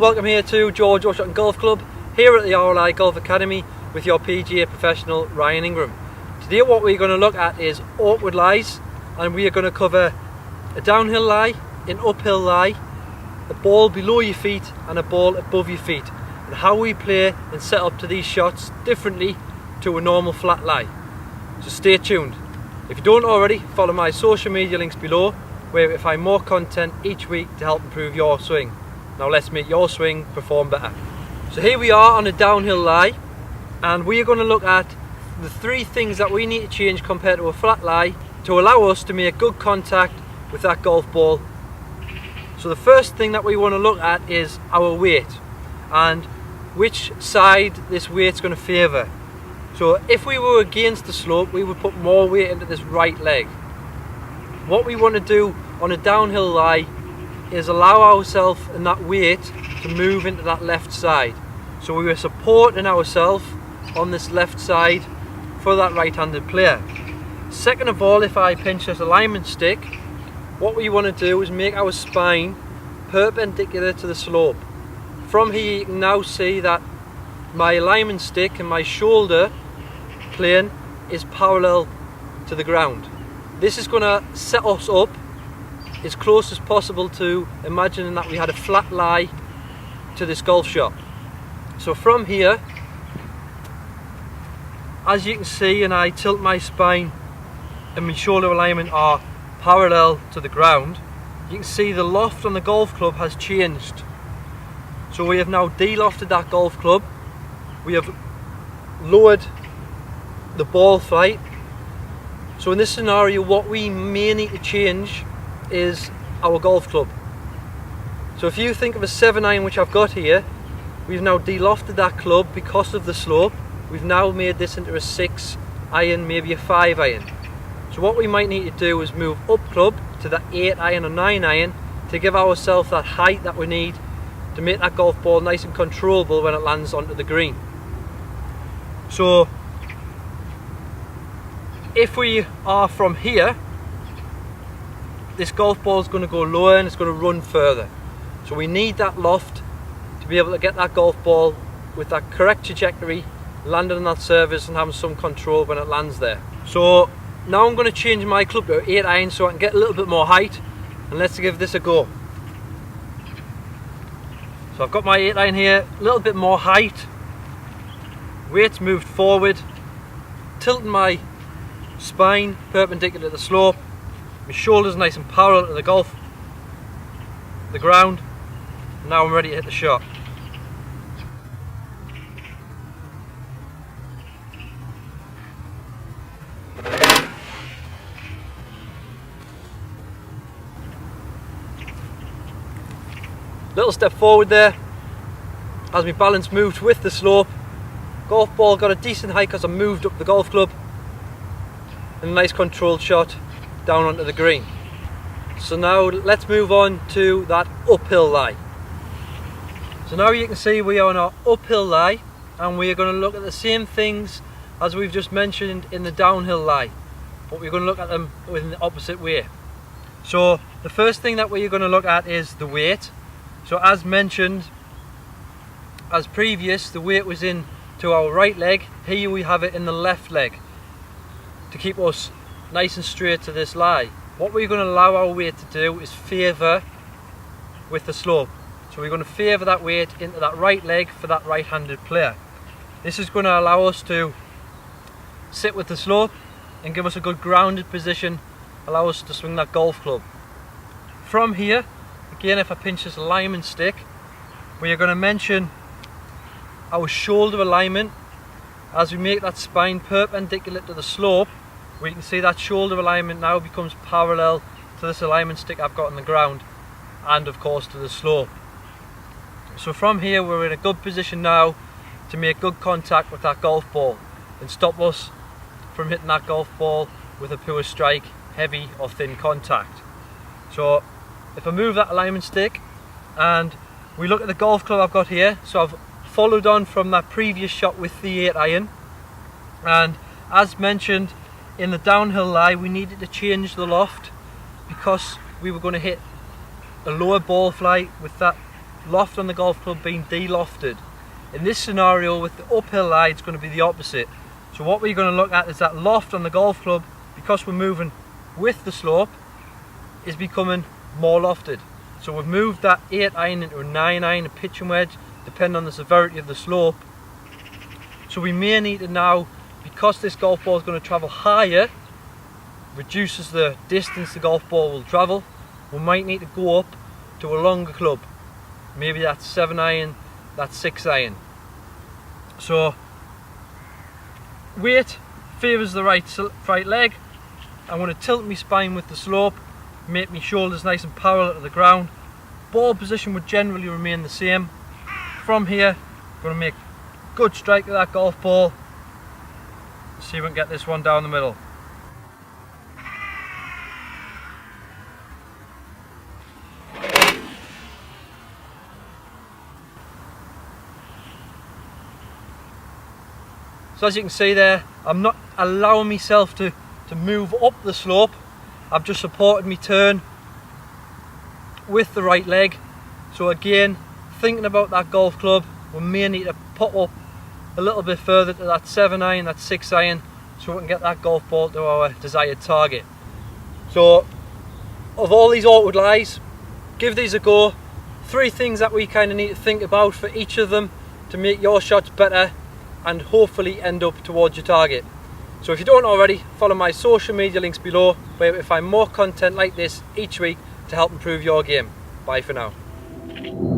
welcome here to George Golf Club, here at the RLI Golf Academy with your PGA professional Ryan Ingram. Today what we're going to look at is awkward lies, and we are going to cover a downhill lie, an uphill lie, a ball below your feet and a ball above your feet, and how we play and set up to these shots differently to a normal flat lie. So stay tuned. If you don't already, follow my social media links below, where you find more content each week to help improve your swing. Now let's make your swing perform better. So here we are on a downhill lie, and we are going to look at the 3 things that we need to change compared to a flat lie to allow us to make good contact with that golf ball. So the first thing that we want to look at is our weight and which side this weight's going to favour. So if we were against the slope, we would put more weight into this right leg. What we want to do on a downhill lie is allow ourselves and that weight to move into that left side. So we are supporting ourselves on this left side for that right-handed player. Second of all, if I pinch this alignment stick, what we want to do is make our spine perpendicular to the slope. From here you can now see that my alignment stick and my shoulder plane is parallel to the ground. This is going to set us up as close as possible to imagining that we had a flat lie to this golf shot. So from here, as you can see, and I tilt my spine and my shoulder alignment are parallel to the ground, you can see the loft on the golf club has changed. So we have now de-lofted that golf club, we have lowered the ball flight. So in this scenario what we may need to change is our golf club. So if you think of a 7-iron which I've got here, we've now de-lofted that club because of the slope. We've now made this into a 6-iron, maybe a 5-iron. So what we might need to do is move up club to that 8-iron or 9-iron to give ourselves that height that we need to make that golf ball nice and controllable when it lands onto the green. So if we are from here, this golf ball is going to go lower and it's going to run further. So we need that loft to be able to get that golf ball with that correct trajectory, landing on that surface and having some control when it lands there. So now I'm going to change my club to 8-iron so I can get a little bit more height, and let's give this a go. So I've got my 8-iron here, a little bit more height, weight's moved forward, tilting my spine perpendicular to the slope, my shoulders nice and parallel to the ground. Now I'm ready to hit the shot. Little step forward there as my balance moved with the slope. Golf ball got a decent height because I moved up the golf club, and a nice controlled shot down onto the green. So now let's move on to that uphill lie. So now you can see we are on our uphill lie, and we are going to look at the same things as we've just mentioned in the downhill lie, but we're going to look at them in the opposite way. So the first thing that we're going to look at is the weight. So as mentioned, as previous, the weight was in to our right leg. Here we have it in the left leg to keep us nice and straight to this lie. What we're going to allow our weight to do is favour with the slope. So we're going to favour that weight into that right leg for that right-handed player. This is going to allow us to sit with the slope and give us a good grounded position, allow us to swing that golf club. From here, again, if I pinch this alignment stick, we are going to mention our shoulder alignment. As we make that spine perpendicular to the slope, we can see that shoulder alignment now becomes parallel to this alignment stick I've got on the ground, and of course to the slope. So from here we're in a good position now to make good contact with that golf ball and stop us from hitting that golf ball with a poor strike, heavy or thin contact. So if I move that alignment stick and we look at the golf club I've got here, so I've followed on from that previous shot with the 8-iron, and as mentioned in the downhill lie we needed to change the loft because we were going to hit a lower ball flight with that loft on the golf club being de-lofted. In this scenario with the uphill lie, it's going to be the opposite. So what we're going to look at is that loft on the golf club, because we're moving with the slope, is becoming more lofted. So we've moved that 8 iron into a 9 iron, a pitching wedge, depending on the severity of the slope. So we may need to now, because this golf ball is going to travel higher, reduces the distance the golf ball will travel, we might need to go up to a longer club. Maybe that's 7 iron, that's 6 iron. So weight favours the right leg. I'm going to tilt my spine with the slope, make my shoulders nice and parallel to the ground. Ball position would generally remain the same. From here, I'm going to make a good strike of that golf ball. See if we can get this one down the middle. So as you can see there, I'm not allowing myself to move up the slope. I've just supported my turn with the right leg. So again, thinking about that golf club, we may need to pop up a little bit further to that 7 iron, that 6 iron, so we can get that golf ball to our desired target. So of all these awkward lies, give these a go. 3 things that we kind of need to think about for each of them to make your shots better and hopefully end up towards your target. So if you don't already, follow my social media links below, where you'll find more content like this each week to help improve your game. Bye for now.